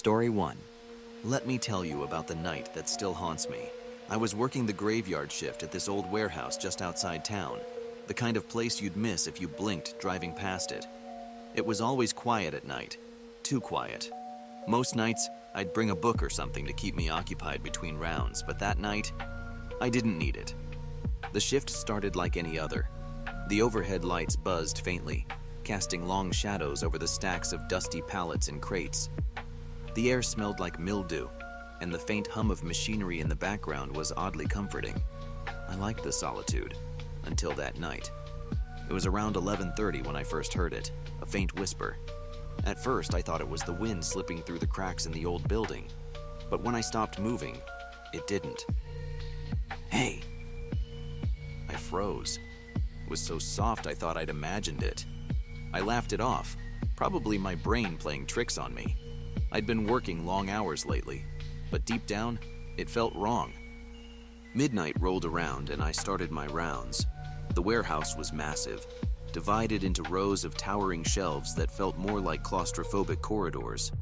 Story 1. Let me tell you about the night that still haunts me. I was working the graveyard shift at this old warehouse just outside town, the kind of place you'd miss if you blinked driving past it. It was always quiet at night, too quiet. Most nights, I'd bring a book or something to keep me occupied between rounds, but that night, I didn't need it. The shift started like any other. The overhead lights buzzed faintly, casting long shadows over the stacks of dusty pallets and crates. The air smelled like mildew, and the faint hum of machinery in the background was oddly comforting. I liked the solitude, until that night. It was around 11:30 when I first heard it, a faint whisper. At first, I thought it was the wind slipping through the cracks in the old building, but when I stopped moving, it didn't. Hey! I froze. It was so soft I thought I'd imagined it. I laughed it off, probably my brain playing tricks on me. I'd been working long hours lately, but deep down, it felt wrong. Midnight rolled around and I started my rounds. The warehouse was massive, divided into rows of towering shelves that felt more like claustrophobic corridors.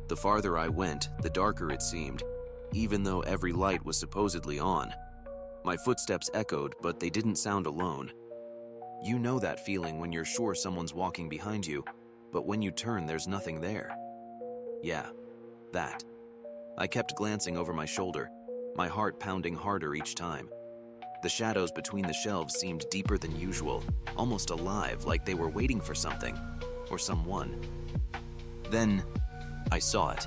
The farther I went, the darker it seemed, even though every light was supposedly on. My footsteps echoed, but they didn't sound alone. You know that feeling when you're sure someone's walking behind you, but when you turn, there's nothing there. Yeah, that. I kept glancing over my shoulder, my heart pounding harder each time. The shadows between the shelves seemed deeper than usual, almost alive, like they were waiting for something, or someone. Then, I saw it.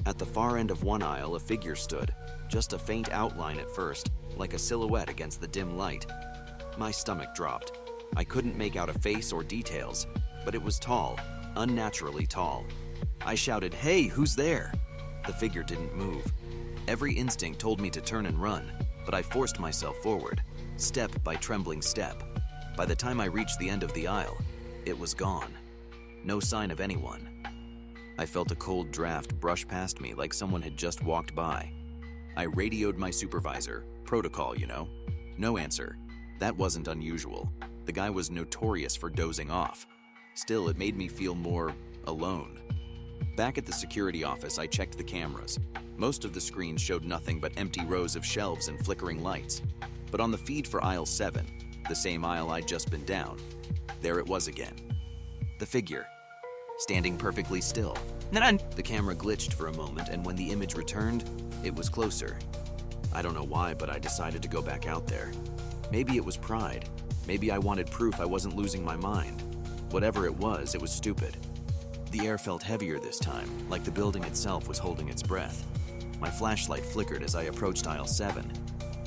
At the far end of one aisle, a figure stood, just a faint outline at first, like a silhouette against the dim light. My stomach dropped. I couldn't make out a face or details, but it was tall, unnaturally tall. I shouted, "Hey, who's there?" The figure didn't move. Every instinct told me to turn and run, but I forced myself forward, step by trembling step. By the time I reached the end of the aisle, it was gone. No sign of anyone. I felt a cold draft brush past me like someone had just walked by. I radioed my supervisor, protocol, you know. No answer. That wasn't unusual. The guy was notorious for dozing off. Still, it made me feel more alone. Back at the security office, I checked the cameras. Most of the screens showed nothing but empty rows of shelves and flickering lights. But on the feed for aisle 7, the same aisle I'd just been down, there it was again. The figure, standing perfectly still. The camera glitched for a moment, and when the image returned, it was closer. I don't know why, but I decided to go back out there. Maybe it was pride. Maybe I wanted proof I wasn't losing my mind. Whatever it was stupid. The air felt heavier this time, like the building itself was holding its breath. My flashlight flickered as I approached aisle 7.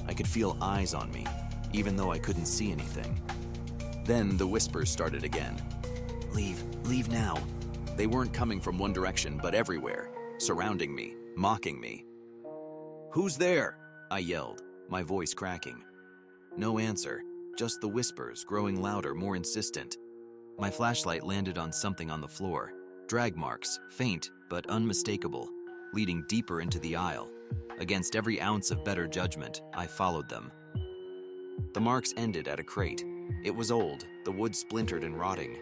I could feel eyes on me, even though I couldn't see anything. Then the whispers started again. Leave now." They weren't coming from one direction, but everywhere, surrounding me, mocking me. "Who's there?" I yelled, my voice cracking. No answer, just the whispers growing louder, more insistent. My flashlight landed on something on the floor. Drag marks, faint but unmistakable, leading deeper into the aisle. Against every ounce of better judgment, I followed them. The marks ended at a crate. It was old, the wood splintered and rotting.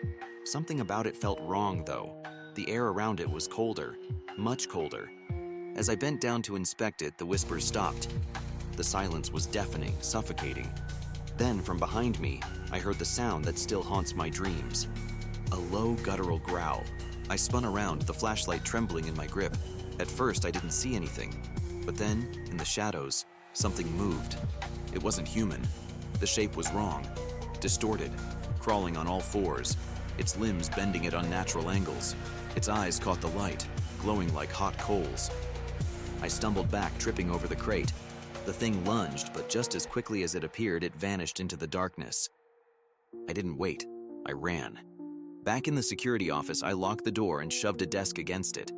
Something about it felt wrong, though. The air around it was colder, much colder. As I bent down to inspect it, the whispers stopped. The silence was deafening, suffocating. Then, from behind me, I heard the sound that still haunts my dreams. A low, guttural growl. I spun around, the flashlight trembling in my grip. At first, I didn't see anything. But then, in the shadows, something moved. It wasn't human. The shape was wrong, distorted, crawling on all fours, its limbs bending at unnatural angles. Its eyes caught the light, glowing like hot coals. I stumbled back, tripping over the crate. The thing lunged, but just as quickly as it appeared, it vanished into the darkness. I didn't wait. I ran. Back in the security office, I locked the door and shoved a desk against it.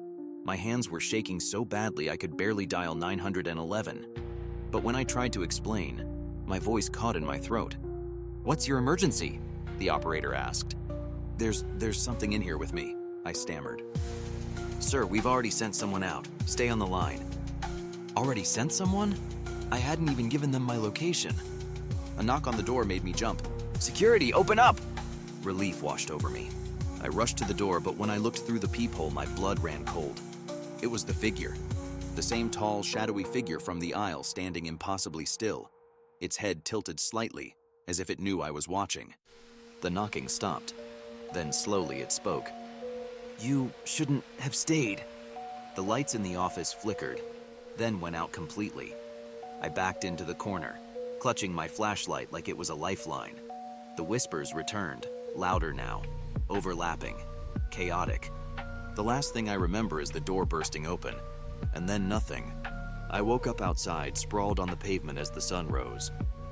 My hands were shaking so badly I could barely dial 911. But when I tried to explain, my voice caught in my throat. "What's your emergency?" the operator asked. There's something in here with me," I stammered. "Sir, we've already sent someone out. Stay on the line." Already sent someone? I hadn't even given them my location. A knock on the door made me jump. "Security, open up!" Relief washed over me. I rushed to the door, but when I looked through the peephole, my blood ran cold. It was the figure. The same tall, shadowy figure from the aisle standing impossibly still, its head tilted slightly, as if it knew I was watching. The knocking stopped. Then slowly it spoke. "You shouldn't have stayed." The lights in the office flickered, then went out completely. I backed into the corner, clutching my flashlight like it was a lifeline. The whispers returned, louder now, overlapping, chaotic. The last thing I remember is the door bursting open, and then nothing. I woke up outside, sprawled on the pavement as the sun rose.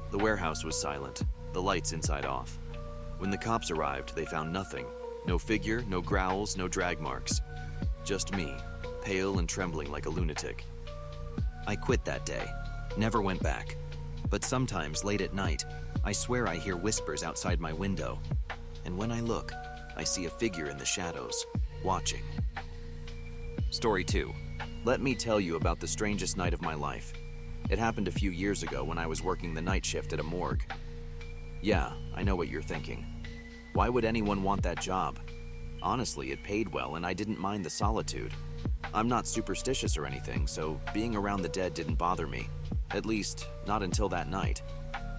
The warehouse was silent, the lights inside off. When the cops arrived, they found nothing. No figure, no growls, no drag marks. Just me, pale and trembling like a lunatic. I quit that day, never went back. But sometimes, late at night, I swear I hear whispers outside my window. And when I look, I see a figure in the shadows, watching. Story 2. Let me tell you about the strangest night of my life. It happened a few years ago when I was working the night shift at a morgue. Yeah, I know what you're thinking. Why would anyone want that job? Honestly, it paid well and I didn't mind the solitude. I'm not superstitious or anything, so being around the dead didn't bother me. At least, not until that night.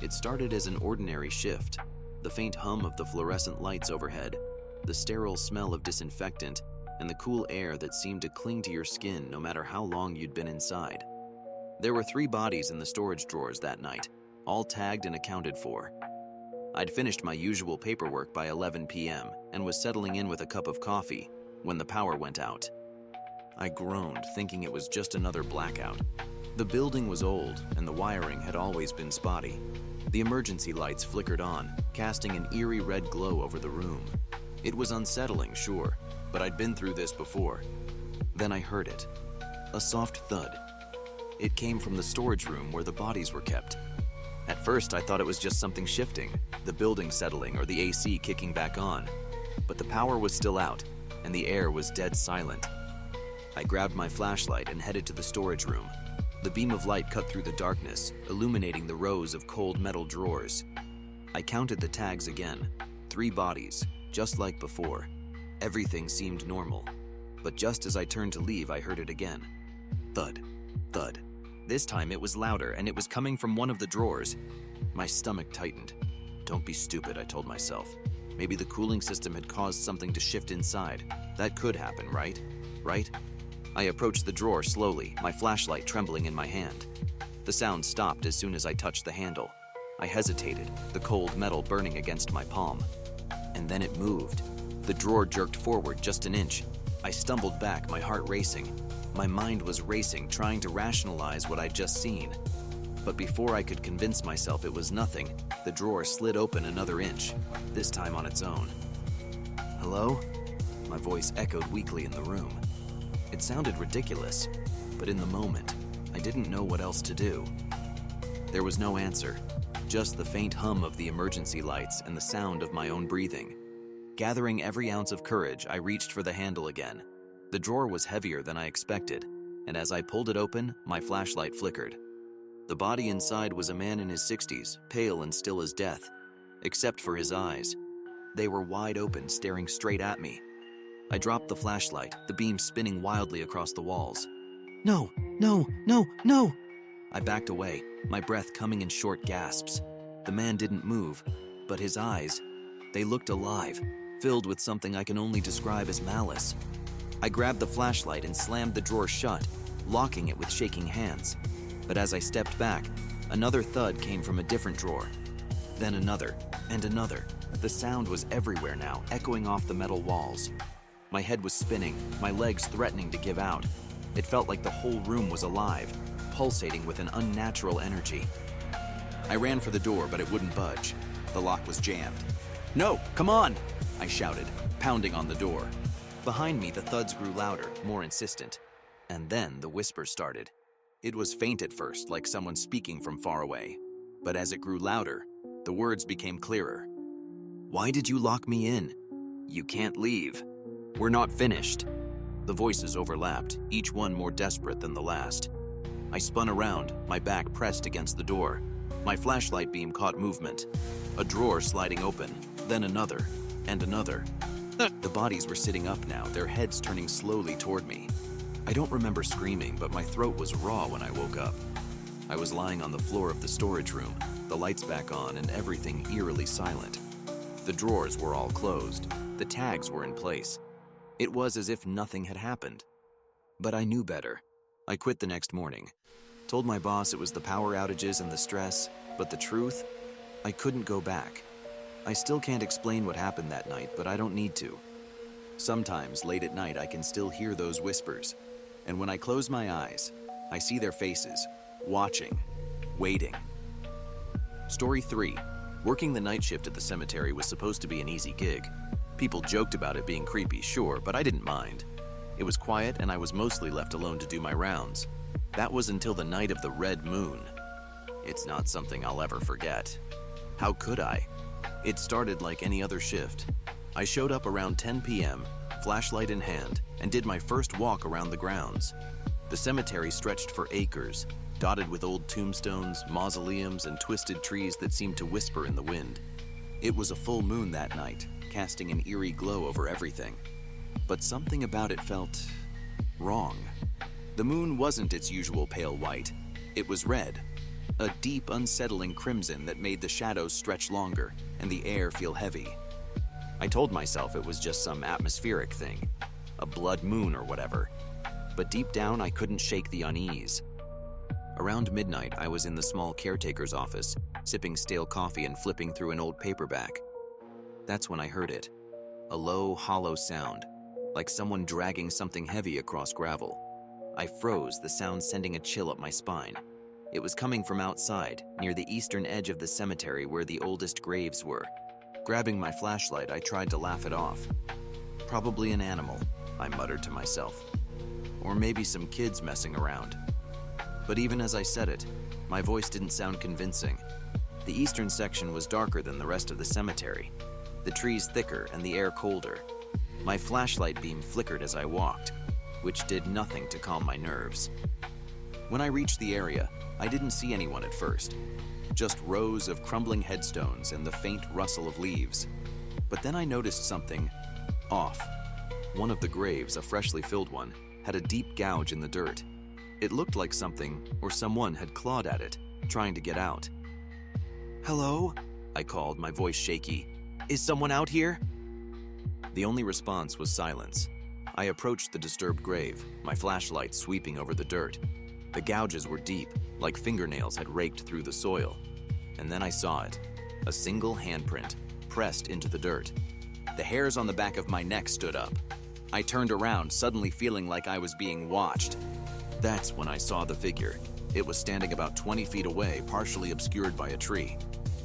It started as an ordinary shift. The faint hum of the fluorescent lights overhead, the sterile smell of disinfectant, and the cool air that seemed to cling to your skin no matter how long you'd been inside. There were 3 bodies in the storage drawers that night, all tagged and accounted for. I'd finished my usual paperwork by 11 p.m. and was settling in with a cup of coffee when the power went out. I groaned, thinking it was just another blackout. The building was old, and the wiring had always been spotty. The emergency lights flickered on, casting an eerie red glow over the room. It was unsettling, sure, but I'd been through this before. Then I heard it. A soft thud. It came from the storage room where the bodies were kept. At first, I thought it was just something shifting, the building settling or the AC kicking back on. But the power was still out, and the air was dead silent. I grabbed my flashlight and headed to the storage room. The beam of light cut through the darkness, illuminating the rows of cold metal drawers. I counted the tags again. 3 bodies, just like before. Everything seemed normal. But just as I turned to leave, I heard it again. Thud, thud. This time it was louder, and it was coming from one of the drawers. My stomach tightened. Don't be stupid, I told myself. Maybe the cooling system had caused something to shift inside. That could happen, right? Right? I approached the drawer slowly, my flashlight trembling in my hand. The sound stopped as soon as I touched the handle. I hesitated, the cold metal burning against my palm. And then it moved. The drawer jerked forward just an inch. I stumbled back, my heart racing. My mind was racing, trying to rationalize what I'd just seen. But before I could convince myself it was nothing, the drawer slid open another inch, this time on its own. "Hello?" My voice echoed weakly in the room. It sounded ridiculous, but in the moment, I didn't know what else to do. There was no answer, just the faint hum of the emergency lights and the sound of my own breathing. Gathering every ounce of courage, I reached for the handle again. The drawer was heavier than I expected, and as I pulled it open, my flashlight flickered. The body inside was a man in his 60s, pale and still as death, except for his eyes. They were wide open, staring straight at me. I dropped the flashlight, the beam spinning wildly across the walls. "No, no, no, no!" I backed away, my breath coming in short gasps. The man didn't move, but his eyes, they looked alive, filled with something I can only describe as malice. I grabbed the flashlight and slammed the drawer shut, locking it with shaking hands. But as I stepped back, another thud came from a different drawer. Then another, and another. The sound was everywhere now, echoing off the metal walls. My head was spinning, my legs threatening to give out. It felt like the whole room was alive, pulsating with an unnatural energy. I ran for the door, but it wouldn't budge. The lock was jammed. "No, come on!" I shouted, pounding on the door. Behind me, the thuds grew louder, more insistent. And then the whisper started. It was faint at first, like someone speaking from far away. But as it grew louder, the words became clearer. "Why did you lock me in? You can't leave. We're not finished." The voices overlapped, each one more desperate than the last. I spun around, my back pressed against the door. My flashlight beam caught movement. A drawer sliding open, then another, and another. The bodies were sitting up now, their heads turning slowly toward me. I don't remember screaming, but my throat was raw when I woke up. I was lying on the floor of the storage room, the lights back on and everything eerily silent. The drawers were all closed. The tags were in place. It was as if nothing had happened. But I knew better. I quit the next morning. Told my boss it was the power outages and the stress, but the truth? I couldn't go back. I still can't explain what happened that night, but I don't need to. Sometimes, late at night, I can still hear those whispers. And when I close my eyes, I see their faces, watching, waiting. Story 3. Working the night shift at the cemetery was supposed to be an easy gig. People joked about it being creepy, sure, but I didn't mind. It was quiet and I was mostly left alone to do my rounds. That was until the night of the red moon. It's not something I'll ever forget. How could I? It started like any other shift. I showed up around 10 p.m., flashlight in hand, and did my first walk around the grounds. The cemetery stretched for acres, dotted with old tombstones, mausoleums, and twisted trees that seemed to whisper in the wind. It was a full moon that night, casting an eerie glow over everything. But something about it felt wrong. The moon wasn't its usual pale white. It was red, a deep, unsettling crimson that made the shadows stretch longer and the air feel heavy. I told myself it was just some atmospheric thing, a blood moon or whatever. But deep down, I couldn't shake the unease. Around midnight, I was in the small caretaker's office, sipping stale coffee and flipping through an old paperback. That's when I heard it, a low, hollow sound, like someone dragging something heavy across gravel. I froze, the sound sending a chill up my spine. It was coming from outside, near the eastern edge of the cemetery where the oldest graves were. Grabbing my flashlight, I tried to laugh it off. Probably an animal, I muttered to myself. Or maybe some kids messing around. But even as I said it, my voice didn't sound convincing. The eastern section was darker than the rest of the cemetery, the trees thicker and the air colder. My flashlight beam flickered as I walked, which did nothing to calm my nerves. When I reached the area, I didn't see anyone at first. Just rows of crumbling headstones and the faint rustle of leaves. But then I noticed something off. One of the graves, a freshly filled one, had a deep gouge in the dirt. It looked like something or someone had clawed at it, trying to get out. "Hello?" I called, my voice shaky. "Is someone out here?" The only response was silence. I approached the disturbed grave, my flashlight sweeping over the dirt. The gouges were deep, like fingernails had raked through the soil. And then I saw it, a single handprint, pressed into the dirt. The hairs on the back of my neck stood up. I turned around, suddenly feeling like I was being watched. That's when I saw the figure. It was standing about 20 feet away, partially obscured by a tree.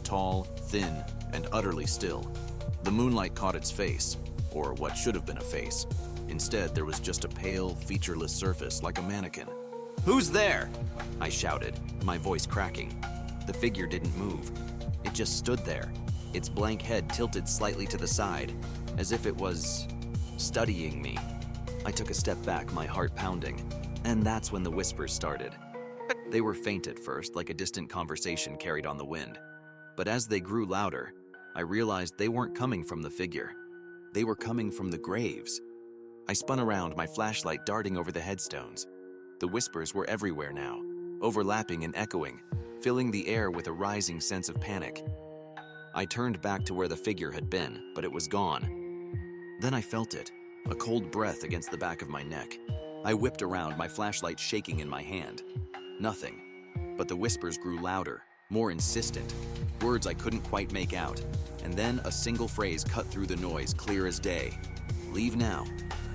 Tall, thin, and utterly still. The moonlight caught its face, or what should have been a face. Instead, there was just a pale, featureless surface like a mannequin. "Who's there?" I shouted, my voice cracking. The figure didn't move. It just stood there, its blank head tilted slightly to the side, as if it was studying me. I took a step back, my heart pounding, and that's when the whispers started. They were faint at first, like a distant conversation carried on the wind. But as they grew louder, I realized they weren't coming from the figure. They were coming from the graves. I spun around, my flashlight darting over the headstones. The whispers were everywhere now, overlapping and echoing, filling the air with a rising sense of panic. I turned back to where the figure had been, but it was gone. Then I felt it, a cold breath against the back of my neck. I whipped around, my flashlight shaking in my hand. Nothing, but the whispers grew louder, more insistent, words I couldn't quite make out. And then a single phrase cut through the noise, clear as day. "Leave now."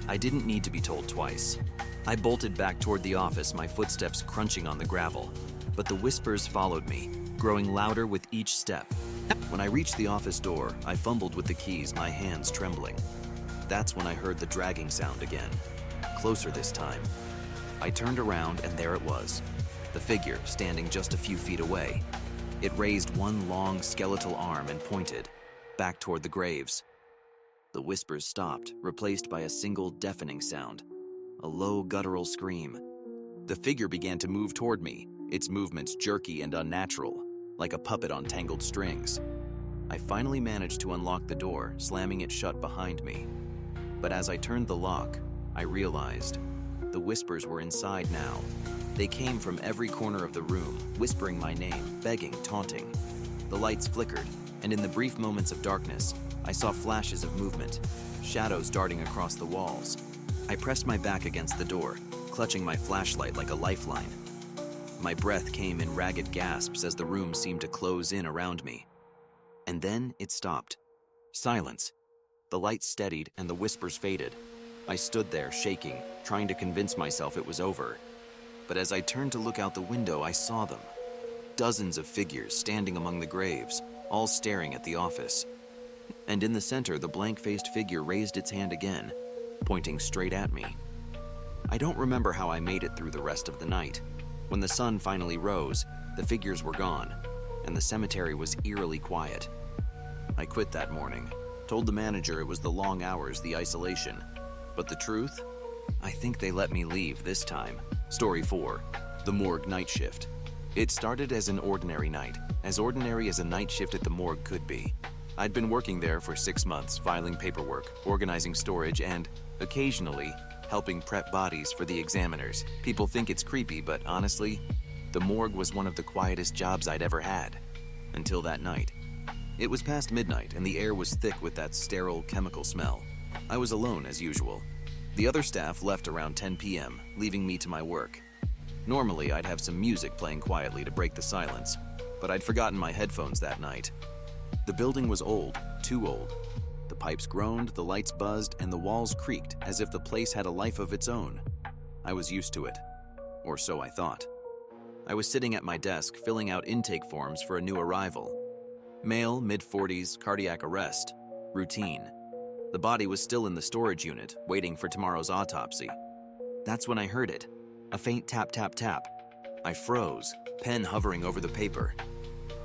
I didn't need to be told twice. I bolted back toward the office, my footsteps crunching on the gravel. But the whispers followed me, growing louder with each step. When I reached the office door, I fumbled with the keys, my hands trembling. That's when I heard the dragging sound again, closer this time. I turned around and there it was, the figure standing just a few feet away. It raised one long skeletal arm and pointed, back toward the graves. The whispers stopped, replaced by a single deafening sound, a low guttural scream. The figure began to move toward me, its movements jerky and unnatural, like a puppet on tangled strings. I finally managed to unlock the door, slamming it shut behind me. But as I turned the lock, I realized The whispers were inside now. They came from every corner of the room, whispering my name, begging, taunting. The lights flickered, and in the brief moments of darkness, I saw flashes of movement, shadows darting across the walls. I pressed my back against the door, clutching my flashlight like a lifeline. My breath came in ragged gasps as the room seemed to close in around me. And then it stopped. Silence. The lights steadied and the whispers faded. I stood there, shaking, trying to convince myself it was over. But as I turned to look out the window, I saw them. Dozens of figures standing among the graves, all staring at the office. And in the center, the blank-faced figure raised its hand again, pointing straight at me. I don't remember how I made it through the rest of the night. When the sun finally rose, the figures were gone, and the cemetery was eerily quiet. I quit that morning, told the manager it was the long hours, the isolation. But the truth? I think they let me leave this time. Story 4, the morgue night shift. It started as an ordinary night, as ordinary as a night shift at the morgue could be. I'd been working there for 6 months, filing paperwork, organizing storage, and, occasionally, helping prep bodies for the examiners. People think it's creepy, but honestly, the morgue was one of the quietest jobs I'd ever had. Until that night. It was past midnight, and the air was thick with that sterile chemical smell. I was alone as usual. The other staff left around 10 p.m., leaving me to my work. Normally, I'd have some music playing quietly to break the silence, but I'd forgotten my headphones that night. The building was old, too old. The pipes groaned, the lights buzzed, and the walls creaked as if the place had a life of its own. I was used to it, or so I thought. I was sitting at my desk filling out intake forms for a new arrival. Male, mid-40s, cardiac arrest. Routine. The body was still in the storage unit, waiting for tomorrow's autopsy. That's when I heard it. A faint tap, tap, tap. I froze, pen hovering over the paper.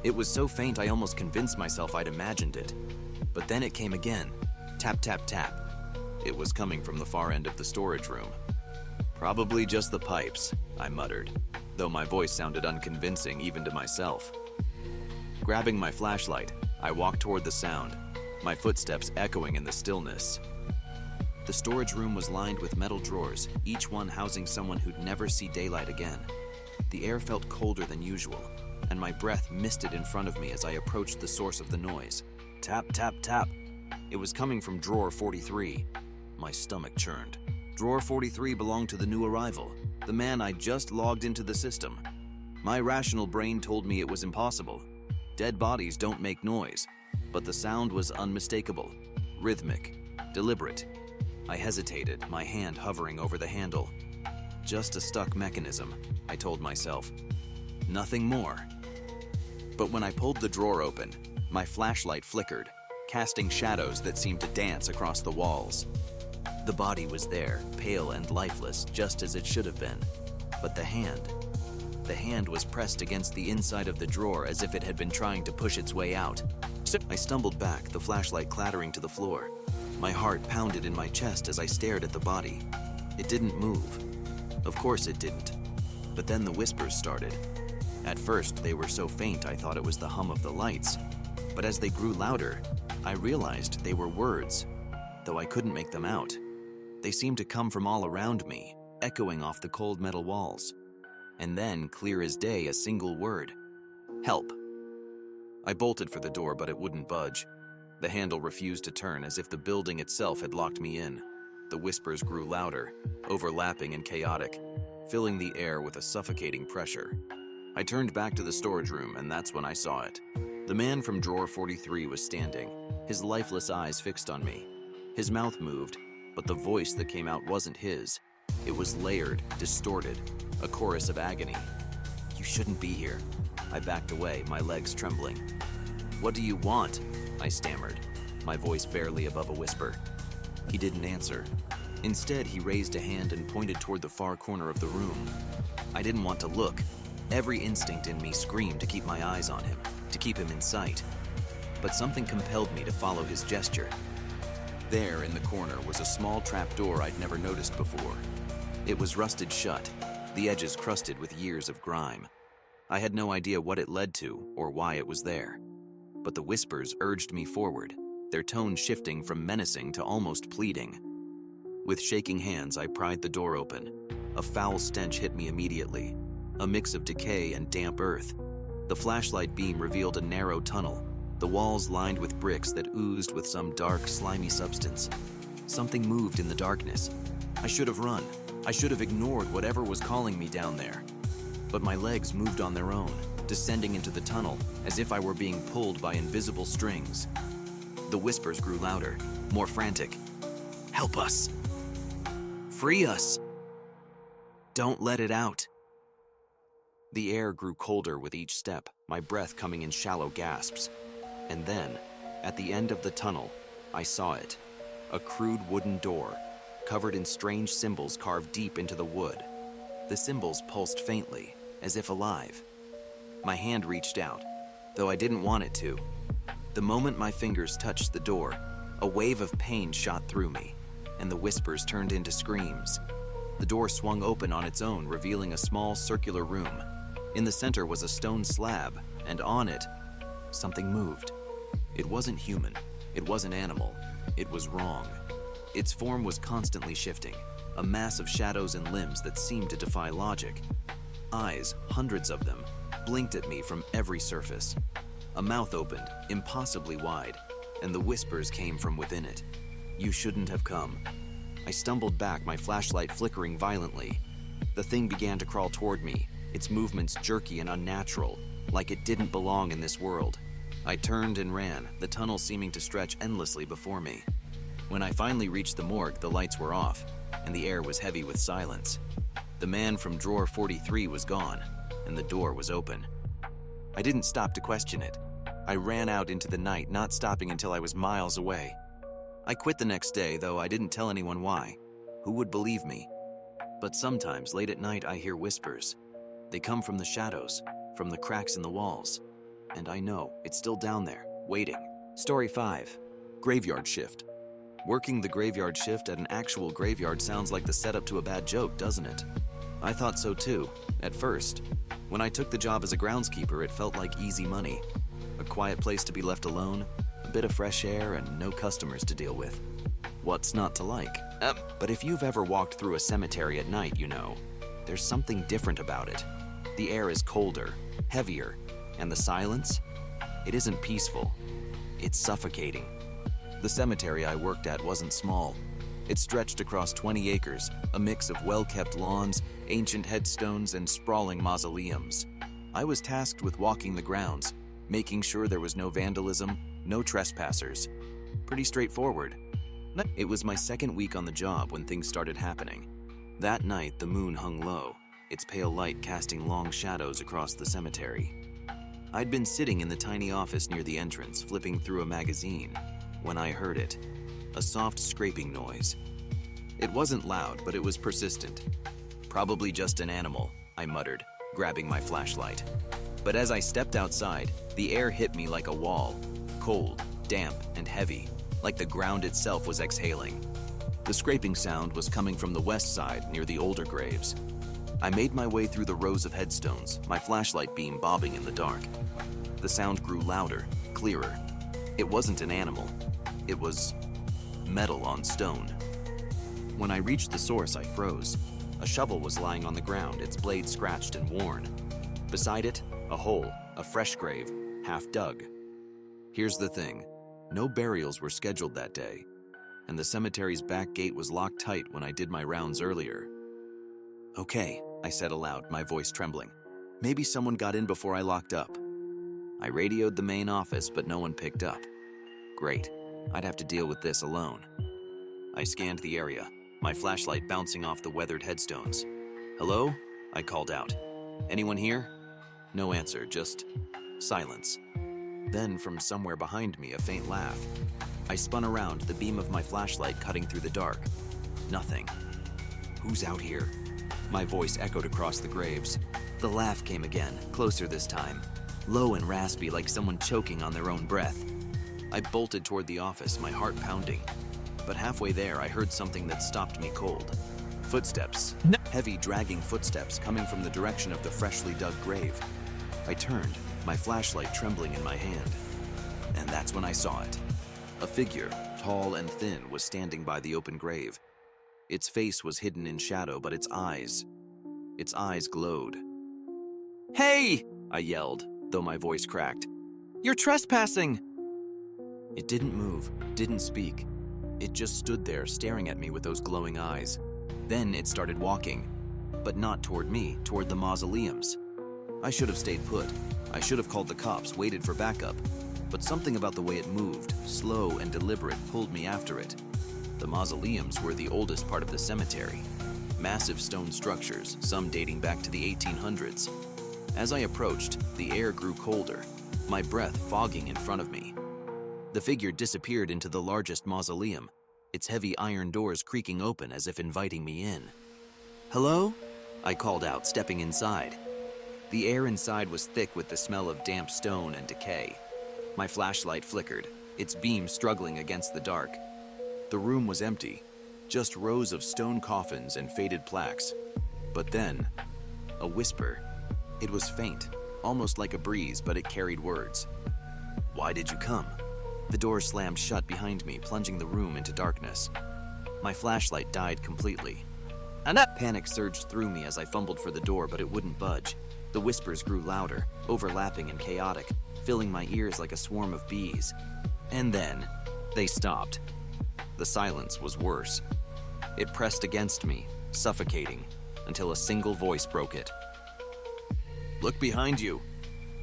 It was so faint I almost convinced myself I'd imagined it. But then it came again. Tap, tap, tap. It was coming from the far end of the storage room. Probably just the pipes, I muttered, though my voice sounded unconvincing even to myself. Grabbing my flashlight, I walked toward the sound, my footsteps echoing in the stillness. The storage room was lined with metal drawers, each one housing someone who'd never see daylight again. The air felt colder than usual, and my breath misted in front of me as I approached the source of the noise. Tap, tap, tap. It was coming from drawer 43. My stomach churned. Drawer 43 belonged to the new arrival, the man I just logged into the system. My rational brain told me it was impossible. Dead bodies don't make noise, but the sound was unmistakable, rhythmic, deliberate. I hesitated, my hand hovering over the handle. Just a stuck mechanism, I told myself. Nothing more. But when I pulled the drawer open, my flashlight flickered, casting shadows that seemed to dance across the walls. The body was there, pale and lifeless, just as it should have been. But the hand was pressed against the inside of the drawer as if it had been trying to push its way out. I stumbled back, the flashlight clattering to the floor. My heart pounded in my chest as I stared at the body. It didn't move. Of course it didn't. But then the whispers started. At first, they were so faint I thought it was the hum of the lights. But as they grew louder, I realized they were words, though I couldn't make them out. They seemed to come from all around me, echoing off the cold metal walls. And then, clear as day, a single word. Help. I bolted for the door, but it wouldn't budge. The handle refused to turn, as if the building itself had locked me in. The whispers grew louder, overlapping and chaotic, filling the air with a suffocating pressure. I turned back to the storage room, and that's when I saw it. The man from drawer 43 was standing, his lifeless eyes fixed on me. His mouth moved, but the voice that came out wasn't his. It was layered, distorted, a chorus of agony. You shouldn't be here. I backed away, my legs trembling. What do you want? I stammered, my voice barely above a whisper. He didn't answer. Instead, he raised a hand and pointed toward the far corner of the room. I didn't want to look. Every instinct in me screamed to keep my eyes on him, to keep him in sight. But something compelled me to follow his gesture. There, in the corner, was a small trapdoor I'd never noticed before. It was rusted shut, the edges crusted with years of grime. I had no idea what it led to or why it was there. But the whispers urged me forward, their tone shifting from menacing to almost pleading. With shaking hands, I pried the door open. A foul stench hit me immediately, a mix of decay and damp earth. The flashlight beam revealed a narrow tunnel, the walls lined with bricks that oozed with some dark, slimy substance. Something moved in the darkness. I should have run. I should have ignored whatever was calling me down there. But my legs moved on their own, descending into the tunnel as if I were being pulled by invisible strings. The whispers grew louder, more frantic. Help us! Free us! Don't let it out! The air grew colder with each step, my breath coming in shallow gasps. And then, at the end of the tunnel, I saw it. A crude wooden door, covered in strange symbols carved deep into the wood. The symbols pulsed faintly, as if alive. My hand reached out, though I didn't want it to. The moment my fingers touched the door, a wave of pain shot through me, and the whispers turned into screams. The door swung open on its own, revealing a small circular room. In the center was a stone slab, and on it, something moved. It wasn't human. It wasn't animal. It was wrong. Its form was constantly shifting, a mass of shadows and limbs that seemed to defy logic. Eyes, hundreds of them, blinked at me from every surface. A mouth opened, impossibly wide, and the whispers came from within it. You shouldn't have come. I stumbled back, my flashlight flickering violently. The thing began to crawl toward me, its movements jerky and unnatural, like it didn't belong in this world. I turned and ran, the tunnel seeming to stretch endlessly before me. When I finally reached the morgue, the lights were off, and the air was heavy with silence. The man from drawer 43 was gone, and the door was open. I didn't stop to question it. I ran out into the night, not stopping until I was miles away. I quit the next day, though I didn't tell anyone why. Who would believe me? But sometimes, late at night, I hear whispers. They come from the shadows, from the cracks in the walls. And I know it's still down there, waiting. Story 5. Graveyard shift. Working the graveyard shift at an actual graveyard sounds like the setup to a bad joke, doesn't it? I thought so too, at first. When I took the job as a groundskeeper, it felt like easy money. A quiet place to be left alone, a bit of fresh air, and no customers to deal with. What's not to like? But if you've ever walked through a cemetery at night, you know, there's something different about it. The air is colder, heavier, and the silence? It isn't peaceful. It's suffocating. The cemetery I worked at wasn't small. It stretched across 20 acres, a mix of well-kept lawns, ancient headstones, and sprawling mausoleums. I was tasked with walking the grounds, making sure there was no vandalism, no trespassers. Pretty straightforward. It was my second week on the job when things started happening. That night, the moon hung low, its pale light casting long shadows across the cemetery. I'd been sitting in the tiny office near the entrance, flipping through a magazine, when I heard it. A soft scraping noise. It wasn't loud, but it was persistent. Probably just an animal, I muttered, grabbing my flashlight. But as I stepped outside, the air hit me like a wall, cold, damp, and heavy, like the ground itself was exhaling. The scraping sound was coming from the west side, near the older graves. I made my way through the rows of headstones, my flashlight beam bobbing in the dark. The sound grew louder, clearer. It wasn't an animal. It was metal on stone. When I reached the source, I froze. A shovel was lying on the ground, its blade scratched and worn. Beside it, a hole, a fresh grave, half dug. Here's the thing. No burials were scheduled that day, and the cemetery's back gate was locked tight when I did my rounds earlier. Okay, I said aloud, my voice trembling. Maybe someone got in before I locked up. I radioed the main office, but no one picked up. Great, I'd have to deal with this alone. I scanned the area, my flashlight bouncing off the weathered headstones. Hello? I called out. Anyone here? No answer, just silence. Then, from somewhere behind me, a faint laugh. I spun around, the beam of my flashlight cutting through the dark. Nothing. Who's out here? My voice echoed across the graves. The laugh came again, closer this time. Low and raspy, like someone choking on their own breath. I bolted toward the office, my heart pounding. But halfway there, I heard something that stopped me cold. Footsteps. No. Heavy, dragging footsteps coming from the direction of the freshly dug grave. I turned, my flashlight trembling in my hand. And that's when I saw it. A figure, tall and thin, was standing by the open grave. Its face was hidden in shadow, but its eyes glowed. "Hey!" I yelled, though my voice cracked. "You're trespassing!" It didn't move, didn't speak. It just stood there staring at me with those glowing eyes. Then it started walking, but not toward me, toward the mausoleums. I should have stayed put. I should have called the cops, waited for backup. But something about the way it moved, slow and deliberate, pulled me after it. The mausoleums were the oldest part of the cemetery. Massive stone structures, some dating back to the 1800s. As I approached, the air grew colder, my breath fogging in front of me. The figure disappeared into the largest mausoleum, its heavy iron doors creaking open as if inviting me in. "Hello?" I called out, stepping inside. The air inside was thick with the smell of damp stone and decay. My flashlight flickered, its beam struggling against the dark. The room was empty, just rows of stone coffins and faded plaques. But then, a whisper. It was faint, almost like a breeze, but it carried words. "Why did you come?" The door slammed shut behind me, plunging the room into darkness. My flashlight died completely. Panic surged through me as I fumbled for the door, but it wouldn't budge. The whispers grew louder, overlapping and chaotic, filling my ears like a swarm of bees. And then, they stopped. The silence was worse. It pressed against me, suffocating, until a single voice broke it. "Look behind you."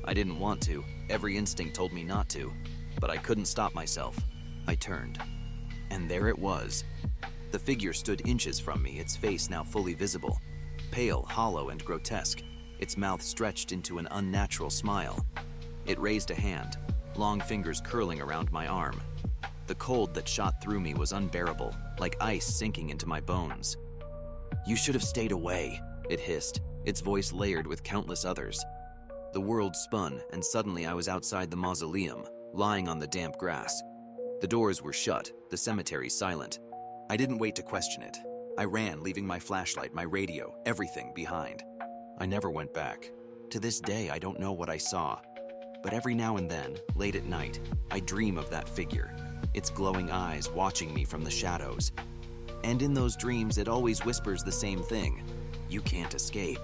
I didn't want to. Every instinct told me not to. But I couldn't stop myself. I turned. And there it was. The figure stood inches from me, its face now fully visible. Pale, hollow, and grotesque, its mouth stretched into an unnatural smile. It raised a hand, long fingers curling around my arm. The cold that shot through me was unbearable, like ice sinking into my bones. "You should have stayed away," it hissed, its voice layered with countless others. The world spun, and suddenly I was outside the mausoleum, lying on the damp grass. The doors were shut, the cemetery silent. I didn't wait to question it. I ran, leaving my flashlight, my radio, everything behind. I never went back. To this day, I don't know what I saw. But every now and then, late at night, I dream of that figure, its glowing eyes watching me from the shadows. And in those dreams, it always whispers the same thing: "You can't escape."